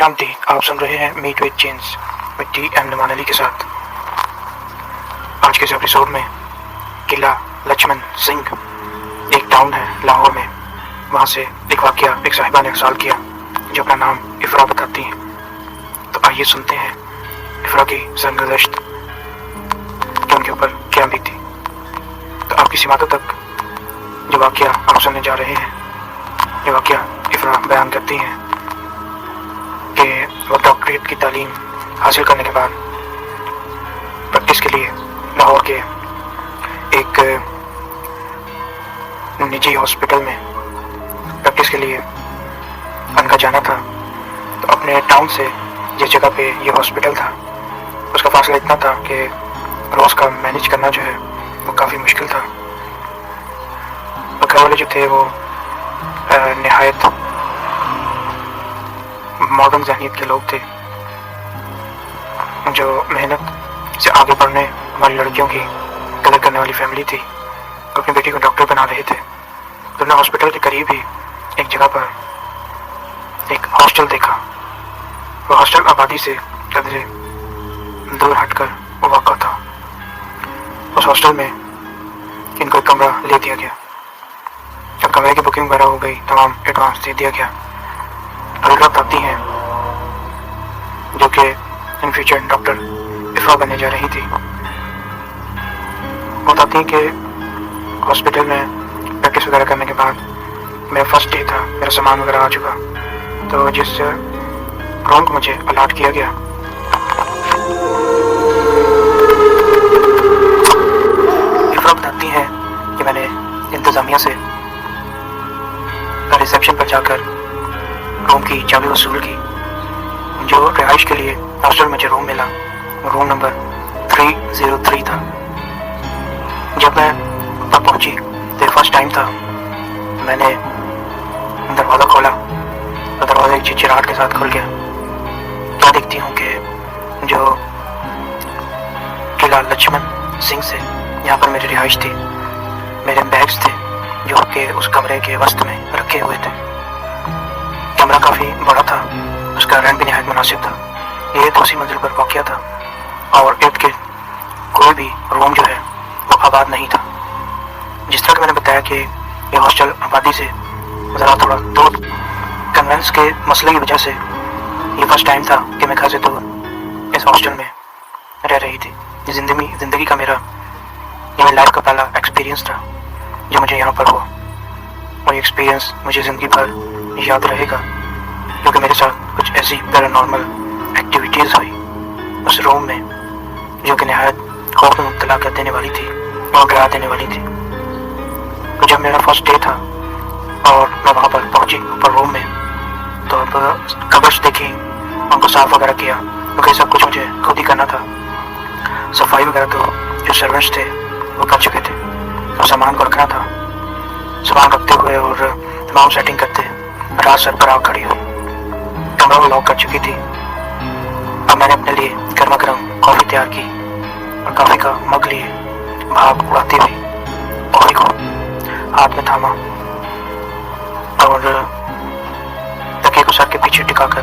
शांति। आप सुन रहे हैं meet with change with T M Numan Ali के साथ। आज के इस एपिसोड में किला लक्ष्मण सिंह एक टाउन है लाहौर में, वहाँ से एक वाकया एक साहिबा ने अर्साल किया जो अपना नाम इफ़रा बताती हैं। तो आइए सुनते हैं इफ़रा की सरगुज़श्त कि उनके ऊपर क्या बीती। तो आपकी सीमातों तक जो वाकया आप सुनने जा रहे हैं, ये वाकया इफ़रा बयान करती हैं कि वो डॉक्टरेट की तालीम हासिल करने के बाद प्रैक्टिस के लिए लाहौर के एक निजी हॉस्पिटल में प्रैक्टिस के लिए उनका जाना था। तो अपने टाउन से जिस जगह पे ये हॉस्पिटल था उसका फासला इतना था कि रोज़ का मैनेज करना जो है वो काफ़ी मुश्किल था। घर वाले जो थे वो नहायत मॉडर्न ज़हनीत के लोग थे जो मेहनत से आगे बढ़ने वाली लड़कियों की कदर करने वाली फैमिली थी। तो अपनी बेटी को डॉक्टर बना रहे थे। तो उन्होंने हॉस्पिटल के करीब ही एक जगह पर एक हॉस्टल देखा। वो हॉस्टल आबादी से कदरे दूर हटकर वो वाक़ा था। उस हॉस्टल में इनको एक कमरा ले दिया गया। जब कमरे की बुकिंग वगैरह हो गई, तमाम एडवांस दे दिया गया। अभी आती हैं जो कि इन फ्यूचर डॉक्टर इफ़रा बनने जा रही थी। बताती हैं कि हॉस्पिटल में प्रैक्टिस वगैरह करने के बाद मेरा फर्स्ट डे था, मेरा सामान वगैरह आ चुका। तो जिस रूम को मुझे अलाट किया गया, इफ़रा बताती हैं कि मैंने इंतज़ामिया से रिसेप्शन पर जाकर रूम की चाबी वसूल की। जो रिहाइश के लिए हॉस्टल मुझे रूम मिला, रूम नंबर 303 था। जब मैं ऊपर पहुंची तो फर्स्ट टाइम था, मैंने दरवाज़ा खोला तो दरवाज़ा एक चिचिराहट के साथ खुल गया। क्या देखती हूँ कि जो किला लक्ष्मण सिंह से यहाँ पर मेरी रिहाइश थी, मेरे बैग्स थे जो कि उस कमरे के वस्त में रखे हुए थे। कमरा काफ़ी बड़ा था, उसका रेंट भी नहायत मुनासिब था। ये दूसरी मंजिल पर वाक़या था और इर्द गिर्द कोई भी रूम जो है वो आबाद नहीं था। जिस तरह कि मैंने बताया कि ये हॉस्टल आबादी से ज़रा थोड़ा दूर, कन्वेंस के मसले की वजह से ये फर्स्ट टाइम था कि मैं घर से दूर इस हॉस्टल में रह रही थी। ये ज़िंदगी का मेरा ये मेरी लाइफ का पहला एक्सपीरियंस था जो मुझे यहाँ पर हुआ, और ये एक्सपीरियंस मुझे ज़िंदगी भर याद रहेगा क्योंकि मेरे साथ कुछ ऐसी पैरानॉर्मल एक्टिविटीज़ हुई उस रूम में जो कि नहायत खौफ में मुब्तला कर देने वाली थी और डरा देने वाली थी। तो जब मेरा फर्स्ट डे था और मैं वहाँ पर पहुँची ऊपर रूम में, तो अब कबर्स देखी, उनको साफ़ वगैरह किया क्योंकि सब कुछ मुझे खुद ही करना था। सफाई वगैरह तो जो सर्वेंट्स थे वो कर चुके थे, और सामान को रखना था। सामान रखते हुए और तमाम सेटिंग करते रात सर पर आग खड़ी हुई। कमरा वो लॉक कर चुकी थी। अब मैंने अपने लिए गर्मा गर्म कॉफ़ी तैयार की और कॉफ़ी का मग लिए भाप उड़ाती हुई कॉफ़ी को हाथ में थामा और तकिए को सर के पीछे टिकाकर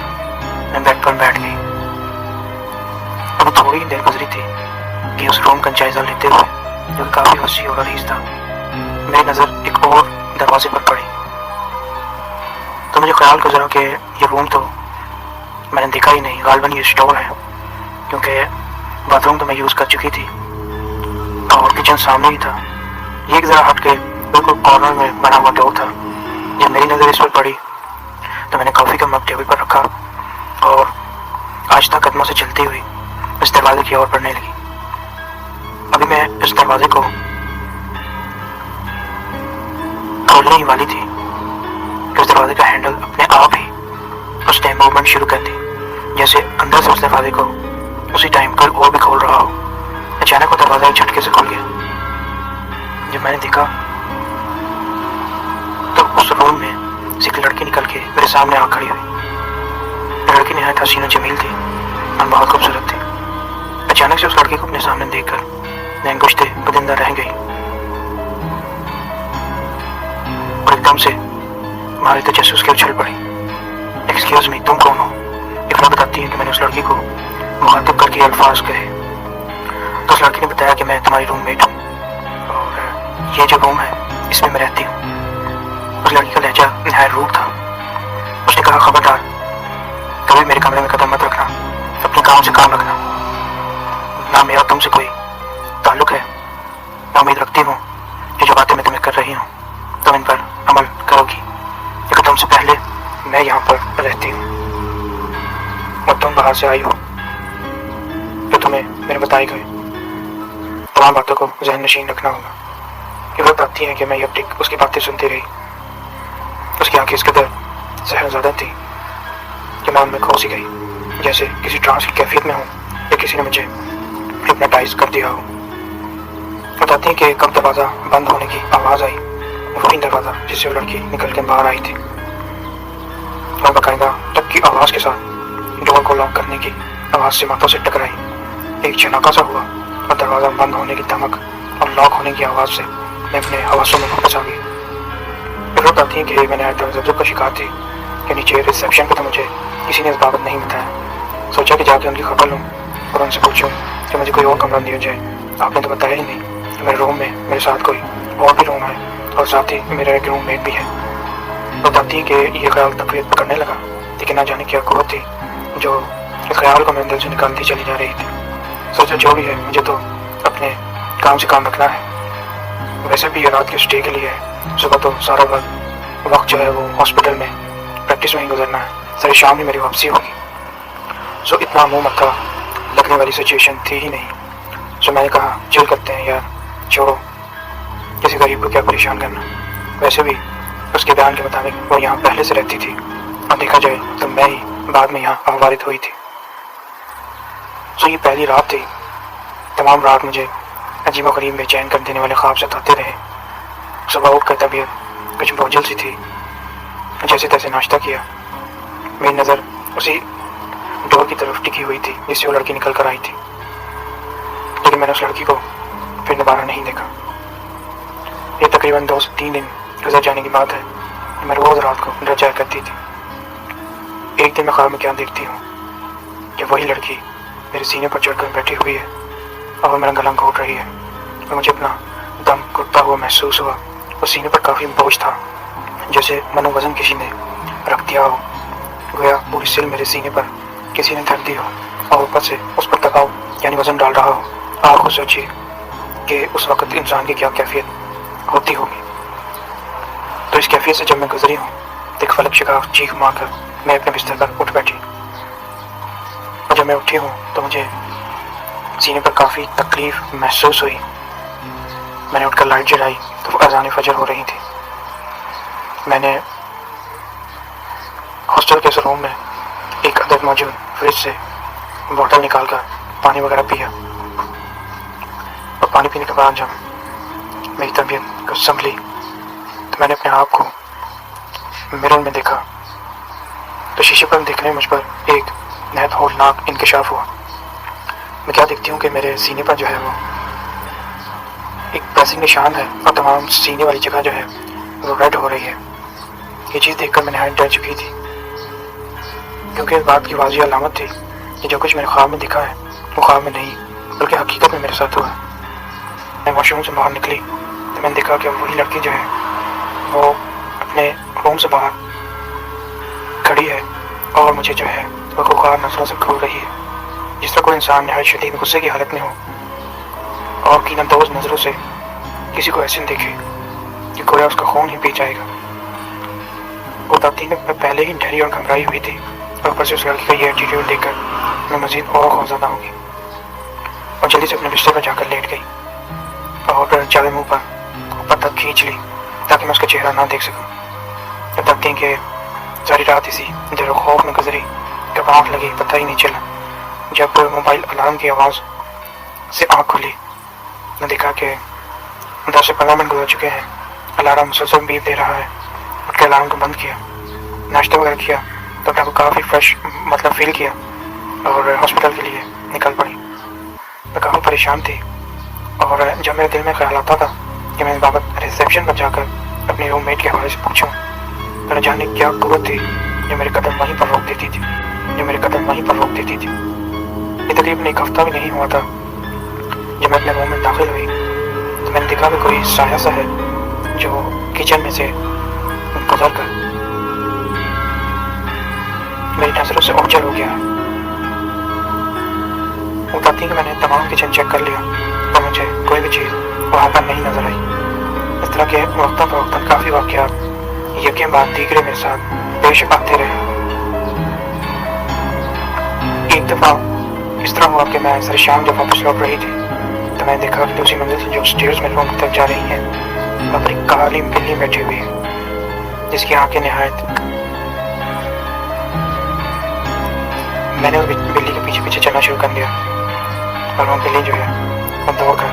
मैं बेड पर बैठ गई। अभी थोड़ी ही देर गुजरी थी कि उस रूम का जायजा लेते हुए जो काफ़ी वसी और अरीज था, मेरी नज़र एक और दरवाजे पर पड़ी। तो मुझे ख्याल गुजरा कि ये रूम तो मैंने देखा ही नहीं, गालबन ये स्टोर है, क्योंकि बाथरूम तो मैं यूज़ कर चुकी थी और किचन सामने ही था। ये एक ज़रा हट के बिल्कुल कॉर्नर में बना हुआ डोर था। जब मेरी नज़र इस पर पड़ी तो मैंने कॉफ़ी का मग टेबल पर रखा और आहिस्ता कदमों से चलती हुई इस दरवाजे की ओर बढ़ने लगी। अभी मैं इस दरवाजे को खोलने ही वाली थी कि उस दरवाजे का हैंडल अपने आप ही उस टाइम मूवमेंट शुरू कर दी, जैसे अंदर से उस दरवाजे को उसी टाइम पर और भी खोल रहा हो। अचानक वो दरवाजा एक झटके से खुल गया। जब मैंने देखा तो उस रूम में से एक लड़की निकल के मेरे सामने आ खड़ी हुई। लड़की नहायत हसीन और जमील थी और बहुत खूबसूरत थी। अचानक से उस लड़की को अपने सामने देखकर मैं अंगुश्ते बदिंदा रह गई और एकदम से हमारी तजस्सुस के उछल पड़ी। एक्सक्यूज मी, तुम कौन हो? بتاتی ہے کہ میں نے اس لڑکی کو مخاطب کر کے الفاظ کہے تو اس لڑکی نے بتایا کہ میں تمہاری روم میٹ ہوں اور یہ جو روم ہے اس میں میں رہتی ہوں۔ اس لڑکی کا لہجہ نہایت روپ تھا۔ اس نے کہا خبردار کبھی میرے کمرے میں قدم مت رکھنا، اپنے کام سے کام رکھنا، نہ میرا تم سے کوئی تعلق ہے، میں امید رکھتی ہوں کہ جو باتیں میں تمہیں کر رہی ہوں تم ان پر عمل کرو گی، لیکن تم سے پہلے میں یہاں پر رہتی ہوں اور تم باہر سے آئی ہو تو تمہیں میرے بتائے گئے تمام باتوں کو ذہن نشین رکھنا ہوگا۔ یہ وہ باتیں ہیں کہ میں اب تک اس کی باتیں سنتی رہی۔ اس کی آنکھیں اس قدر زہر زدہ تھی کہ میں ان میں کھو سی گئی، جیسے کسی ٹرانس کی کیفیت میں ہوں یا کسی نے مجھے ہپناٹائز کر دیا ہو۔ بتاتی ہیں کہ کب دروازہ بند ہونے کی آواز آئی، وہی دروازہ جس سے وہ لڑکی نکل کے باہر آئی تھی، اور باقاعدہ ٹک کی آواز کے ساتھ ڈور کو لاک کرنے کی آواز سے ماتھوں سے ٹکرائی۔ ایک جھناکا سا ہوا اور دروازہ بند ہونے کی دھمک اور لاک ہونے کی آواز سے میں اپنے حواسوں میں واپس آ گئی۔ پھر وہ بتاتی ہیں کہ میں نے تذبذب کا شکار تھی کہ نیچے ریسیپشن پہ تو مجھے کسی نے اس بابت نہیں بتایا۔ سوچا کہ جا کے ان کی خبر لوں اور ان سے پوچھوں کہ مجھے کوئی اور کمرہ دیا جائے۔ آپ نے تو بتایا ہی نہیں کہ میرے روم میں میرے ساتھ کوئی اور بھی روم ہے اور ساتھ ہی میرا ایک روم میٹ بھی ہے۔ بتاتی ہیں کہ یہ خیال تقویت پکڑنے لگا، لیکن نہ جانے کیا قوت تھی جو اس خیال کو میرے دل سے نکالتی چلی جا رہی تھی۔ سوچا جو بھی ہے مجھے تو اپنے کام سے کام رکھنا ہے، ویسے بھی یہ رات کے اسٹے کے لیے ہے، صبح تو سارا وقت جو ہے وہ ہاسپٹل میں پریکٹس میں ہی گزرنا ہے، ساری شام ہی میری واپسی ہوگی۔ سو اتنا منہ متھا لگنے والی سچویشن تھی ہی نہیں۔ سو میں نے کہا چل کرتے ہیں یار، چھوڑو کسی غریب کو کیا پریشان کرنا، ویسے بھی اس کے بیان کے مطابق وہ یہاں پہلے سے رہتی تھی اور دیکھا جائے تو میں ہی بعد میں یہاں وارد ہوئی تھی۔ سو یہ پہلی رات تھی۔ تمام رات مجھے عجیب و غریب بے چین کر دینے والے خواب ستاتے رہے۔ صبح اٹھ کر طبیعت کچھ بوجھل سی تھی، جیسے تیسے ناشتہ کیا، میری نظر اسی ڈور کی طرف ٹکی ہوئی تھی جس سے وہ لڑکی نکل کر آئی تھی، لیکن میں نے اس لڑکی کو پھر دوبارہ نہیں دیکھا۔ یہ تقریباً 2 سے 3 دن گزر جانے کی بات ہے کہ میں روز رات کو ڈر جایا کرتی تھی۔ ایک دن میں خواب میں کیا دیکھتی ہوں کہ وہی لڑکی میرے سینے پر چڑھ کر بیٹھی ہوئی ہے اور میرا گلا گھونٹ رہی ہے اور مجھے اپنا دم گھٹتا ہوا محسوس ہوا۔ اور سینے پر کافی بوجھ تھا، جیسے منو وزن کسی نے رکھ دیا ہو، گویا پوری سل میرے سینے پر کسی نے دھر دی ہو اور اوپر سے اس پر دباؤ یعنی وزن ڈال رہا ہو۔ آپ کو سوچیے کہ اس وقت انسان کی کیا کیفیت ہوتی ہوگی۔ تو اس کیفیت سے جب میں گزری ہوں تو ایک فلک شگاف چیخ مار کر میں اپنے بستر پر اٹھ بیٹھی، اور جب میں اٹھی ہوں تو مجھے سینے پر کافی تکلیف محسوس ہوئی۔ میں نے اٹھ کر لائٹ جلائی تو وہ اذان فجر ہو رہی تھی۔ میں نے ہاسٹل کے اس روم میں ایک عدد موجود فریج سے بوتل نکال کر پانی وغیرہ پیا، اور پانی پینے کے بعد جب میری طبیعت کچھ سنبھلی تو میں نے اپنے آپ کو مرر میں دیکھا تو شیشے پر دیکھنے میں مجھ پر ایک نہایت ہولناک انکشاف ہوا۔ میں کیا دیکھتی ہوں کہ میرے سینے پر جو ہے وہ ایک پریسنگ نشان ہے اور تمام سینے والی جگہ جو ہے وہ ریڈ ہو رہی ہے۔ یہ چیز دیکھ کر میں نہایت ڈر چکی تھی، کیونکہ اس بات کی واضح علامت تھی کہ جو کچھ میں نے خواب میں دیکھا ہے وہ خواب میں نہیں بلکہ حقیقت میں میرے ساتھ ہوا۔ میں واش روم سے باہر نکلی تو میں نے دیکھا کہ وہی لڑکی جو ہے وہ اپنے روم سے باہر کھڑی ہے اور مجھے جو ہے وہ خوار نظروں سے گھور رہی ہے، جس طرح کوئی انسان نہایت شدید غصے کی حالت میں ہو اور کینہ دوز نظروں سے کسی کو ایسے دیکھے کہ گویا اس کا خون ہی پی جائے گا۔ وہ بتاتی ہے میں پہلے ہی ڈری اور گھبرائی ہوئی تھی، اور اوپر سے اس لڑکی کا یہ ایٹیٹیوڈ دیکھ کر میں مزید اور خوفزدہ ہوں گی، اور جلدی سے اپنے بستر پر جا کر لیٹ گئی اور چادر منہ پر اوپر تک کھینچ لی تاکہ میں اس کا چہرہ نہ دیکھ سکوں۔ بتاتی ہیں کہ ساری رات اسی ڈر و خوف میں گزری، کب آنکھ لگی پتہ ہی نہیں چلا۔ جب موبائل الارم کی آواز سے آنکھ کھلی میں دیکھا کہ 10 سے 15 منٹ گزر چکے ہیں، الارم مسلسل بیپ دے رہا ہے۔ اٹھ کے الارم کو بند کیا، ناشتہ وغیرہ کیا تو اپنے کو کافی فریش فیل کیا اور ہاسپٹل کے لیے نکل پڑی۔ میں کافی پریشان تھی، اور جب میرے دل میں خیال آتا تھا کہ میں اس بابت ریسیپشن پر جا کر اپنے روم میٹ کے حوالے سے پوچھوں، تو نہ جانے کیا قوت تھی جو میرے قدم وہیں پر روک دیتی تھی۔ जो मेरे कदम वहीं पर रोक देती थी। ये तकरीबन एक हफ्ता भी नहीं हुआ था जब मैं अपने रूम में दाखिल हुई तो मैंने देखा कि कोई साया सा है जो किचन में से गुजर कर मेरी नजरों से ओझल हो गया। वो बताती कि मैंने तमाम किचन चेक कर लिया तो मुझे कोई भी चीज़ वहाँ पर नहीं नजर आई। इस तरह के वक्तों फवक्तन काफ़ी वाक़यात यकीन बाद दीगरे मेरे साथ पेश आते रहे। एक दफ़ा इस तरह हुआ कि मैं सर शाम जब वापस लौट रही थी तो मैंने देखा कि दूसरी मंजिल से जो स्टेयर्स में रूम की तरफ जा रही हैं वहाँ पर एक काली बिल्ली बैठी हुई है जिसकी आंखें निहायत। मैंने उस बिल्ली के पीछे पीछे चलना शुरू कर दिया और वो बिल्ली जो है वो दौड़कर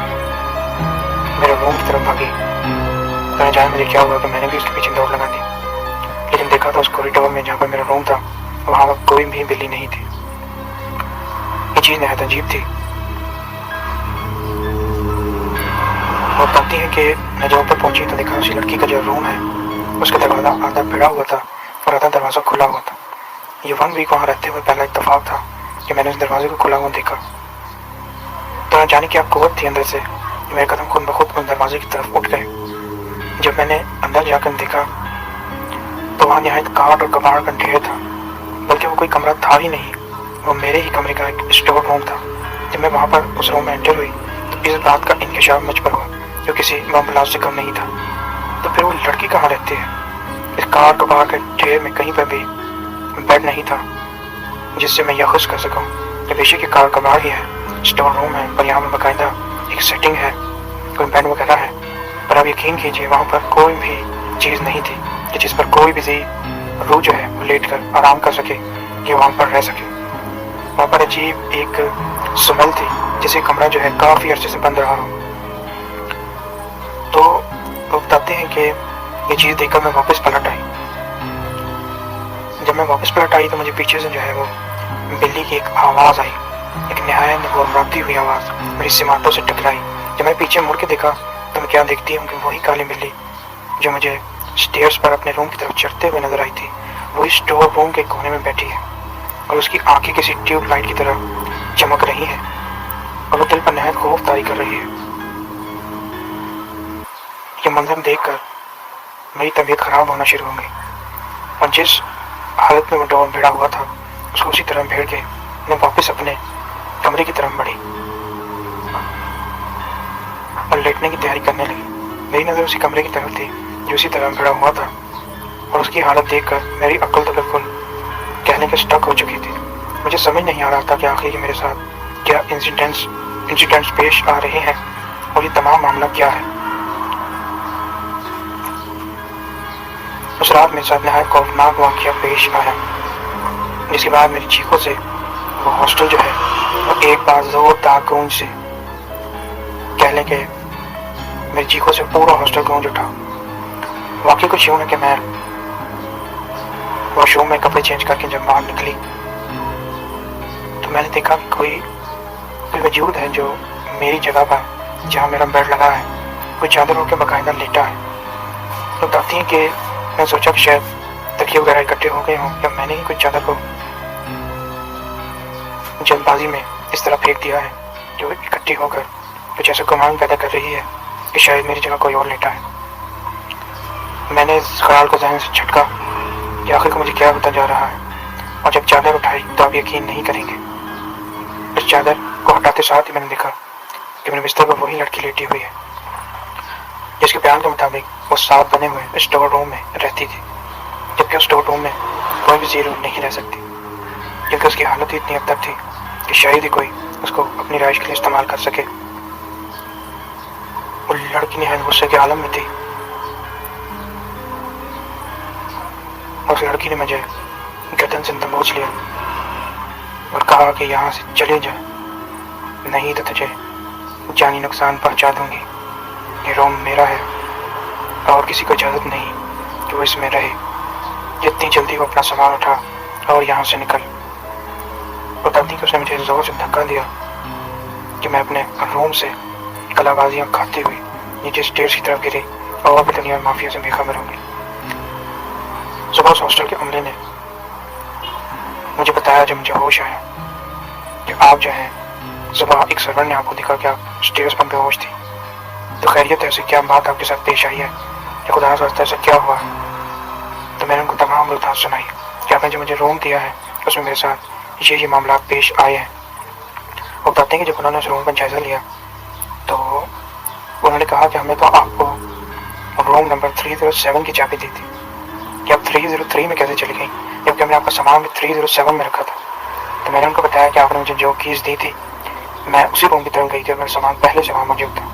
मेरे रूम की तरफ भागी। मैंने जाना मुझे क्या हुआ कि मैंने भी उसके पीछे दौड़ लगा दी, लेकिन देखा तो उस कॉरिडोर में जहाँ पर मेरा रूम था वहाँ पर कोई भी बिल्ली नहीं थी। ये चीज़ नहायत अजीब थी। वो बताती है कि मैं जब ऊपर पहुंची तो देखा उसी लड़की का जो रूम है उसका दरवाज़ा आधा भिड़ा हुआ था और आधा दरवाज़ा खुला हुआ था। ये 1 वीक वहाँ रहते हुए पहला इत्तेफाक था कि मैंने उस दरवाजे को खुला हुआ देखा। तो न जाने क्या कुव्वत थी अंदर से, मेरे कदम खुद ब खुद उस दरवाजे की तरफ उठ गए। जब मैंने अंदर जाकर देखा तो वहाँ निहायत काट और कबाड़ का ढेर था, बल्कि वो कोई कमरा था ही नहीं, वो मेरे ही कमरे का एक स्टोर रूम था। जब मैं वहाँ पर उस रूम में एंटर हुई तो इस बात का इंकशाफ मुझ पर हुआ जो किसी मामलात से कम नहीं था। तो फिर वो लड़की कहाँ रहती है? इस काट कबाड़ के ढेर में कहीं पर भी बेड नहीं था जिससे मैं यह खुश कर सकूं कि बेशक ये कार कबाड़ ही है, स्टोर रूम है, पर यहाँ पर बाकायदा एक सेटिंग है, कोई बेड वगैरह है। पर अब यकीन कीजिए वहाँ पर कोई भी चीज़ नहीं थी कि जिस पर कोई भी रूह जो है वो लेट कर आराम कर सके या वहाँ पर रह सके। वहाँ पर अजीब एक स्मेल थी जिसे कमरा जो है काफ़ी अर्से से बंद रहा हो। तो वो बताते हैं कि ये चीज़ देखकर मैं वापस पलट आई। जब मैं वापस पलट आई तो मुझे पीछे से जो है वो बिल्ली की एक आवाज़ आई, एक नहायत गुर्राती हुई आवाज़ मेरी सिमाटों से टकराई। जब मैं पीछे मुड़ के देखा तो मैं क्या देखती हूँ कि वही काली बिल्ली जो मुझे स्टेयर्स पर अपने रूम की तरफ चढ़ते हुए नजर आई थी वही स्टोर रूम के कोने में बैठी है और उसकी आंखें किसी ट्यूब लाइट की तरह चमक रही है और वो दिल पर नहायत खौफ तारी कर रही है। ये मंजर देखकर मेरी तबीयत खराब होना शुरू हो गई और जिस हालत में वो डोर भिड़ा हुआ था उसको उसी तरह भेड़ के मैं वापस अपने कमरे की तरफ बढ़ी और लेटने की तैयारी करने लगी। मेरी नज़र उसी कमरे की तरफ थी जो उसी तरह भिड़ा हुआ था और उसकी हालत देखकर मेरी अक्ल तो बिल्कुल कहने के स्टक हो चुकी थी। मुझे समझ नहीं आ रहा था कि आखिर ये मेरे साथ क्या इंसिडेंट्स पेश आ रहे हैं और ये तमाम मामला क्या है। उस रात मेरे साथ नहायत खौफनाक वाक़या पेश आया जिसके बाद मेरी चीखों से वो हॉस्टल जो है वो एक बार जोरदार गूंज से कह लें कि मेरी चीखों से पूरा हॉस्टल गूंज उठा। वाकई कुछ यूँ है कि मैं वॉशरूम में कपड़े चेंज करके जब बाहर निकली तो मैंने देखा कि कोई वजूद है जो मेरी जगह पर जहाँ मेरा बेड लगा है कोई चादर होकर बाकायदा लेटा है। तो बताती हैं कि मैं सोचा कि शायद तकिए वगैरह इकट्ठे हो गए हों या मैंने ही कुछ चादर को जल्दबाजी में इस तरह फेंक दिया है जो इकट्ठी होकर कुछ ऐसा गुमान पैदा कर रही है कि शायद मेरी जगह कोई और लेटा है। मैंने इस ख्याल को ज़हन से झटका कि आखिर को मुझे क्या होता जा रहा है और जब चादर उठाई तो आप यकीन नहीं करेंगे उस चादर को हटाते साथ ही मैंने देखा कि मेरे बिस्तर पर वही लड़की लेटी हुई है जिसके बयान के मुताबिक वो साफ बने हुए स्टोर रूम में रहती थी, जबकि उस स्टोर रूम में कोई भी जीरो नहीं रह सकती क्योंकि उसकी हालत इतनी हद तक थी कि शायद ही कोई उसको अपनी राइश के लिए इस्तेमाल कर सके। वो लड़की निहायत गुस्से के आलम में थी। उस लड़की ने मुझे गर्दन से दबोच लिया और कहा कि यहाँ से चले जा, नहीं तो तुझे जानी नुकसान पहुँचा दूंगी। ये रूम मेरा है और किसी को इजाज़त नहीं कि वो इसमें रहे। जितनी जल्दी वो अपना सामान उठा और यहाँ से निकल। बताती कि उसने मुझे जोर से धक्का दिया कि मैं अपने रूम से कलाबाजियाँ खाती हुई नीचे स्टेज की तरफ गिरी और भी दुनिया माफिया से बेखबर होंगी। सुबह उस हॉस्टल के अमले ने मुझे بتایا جب مجھے ہوش آیا کہ آپ جو ہیں صبح ایک سرور نے آپ کو دکھا کہ آپ اسٹیئرس پمپ پہ ہوش تھی. تو خیریت ہے, ایسی کیا بات آپ کے ساتھ پیش آئی ہے کہ خدا نخواستہ ایسا کیا ہوا؟ تو میں نے ان کو تمام بات سنائی کہ آپ نے جو مجھے روم دیا ہے اس میں میرے ساتھ یہ معاملات پیش آئے ہیں. وہ بتاتے ہیں کہ جب انہوں نے اس روم کا جائزہ لیا تو انہوں نے کہا کہ ہم نے تو آپ کو روم نمبر 307 کی چابی دی تھی کہ آپ 303 میں کیسے چلی گئی جبکہ ہم نے آپ کا سامان بھی 307 میں رکھا تھا. تو میں نے ان کو بتایا کہ آپ نے مجھے جو کیز دی تھی میں اسی روم کی طرف گئی تھی اور میرا سامان پہلے سے وہاں موجود تھا.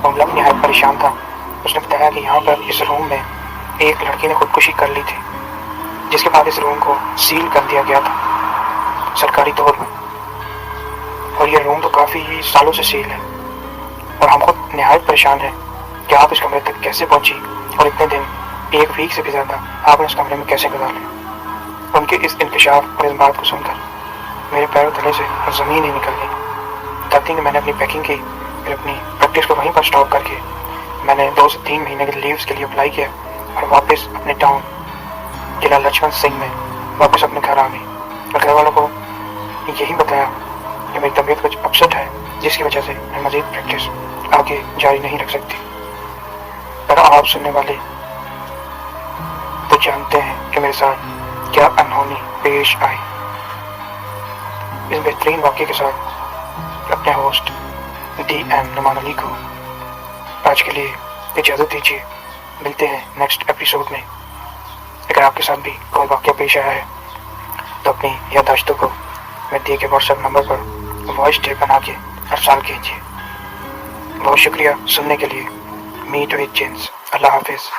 اور لب نہایت پریشان تھا. اس نے بتایا کہ یہاں پر اس روم میں ایک لڑکی نے خودکشی کر لی تھی جس کے بعد اس روم کو سیل کر دیا گیا تھا سرکاری طور پر, اور یہ روم تو کافی سالوں سے سیل ہے اور ہم خود نہایت پریشان ہیں کہ آپ اس کمرے تک کیسے پہنچی اور اتنے دن ایک ویک سے بھی زیادہ آپ نے اس کمرے میں کیسے گزارے. ان کے اس انکشاف اور اس بات کو سن کر میرے پیروں تلے سے زمین ہی نکل گئی. تب میں نے اپنی پیکنگ کی, پھر اپنی پریکٹس کو وہیں پر اسٹاپ کر کے میں نے 2 سے 3 مہینے کے لیوز کے لیے اپلائی کیا اور واپس اپنے ٹاؤن ضلع لچھمن سنگھ میں واپس اپنے گھر آ گئی. اور گھر والوں کو یہی بتایا کہ میری طبیعت کچھ اپسٹ ہے جس کی وجہ سے میں مزید پریکٹس آگے جاری نہیں رکھ سکتی. پر آپ سننے والے تو جانتے ہیں کہ میرے ساتھ کیا انہونی پیش آئی. اس بہترین واقعے کے ساتھ اپنے ہوسٹ DM نعمان علی کو آج کے لیے اجازت دیجیے. ملتے ہیں نیکسٹ ایپیسوڈ میں. اگر آپ کے ساتھ بھی کوئی واقعہ پیش آیا ہے تو اپنی یادداشتوں کو میں دیے گئے واٹس ایپ نمبر پر وائس ٹیپ بنا کے ارسال کیجیے. بہت شکریہ سننے کے لیے. Meat with jeans. اللہ حافظ.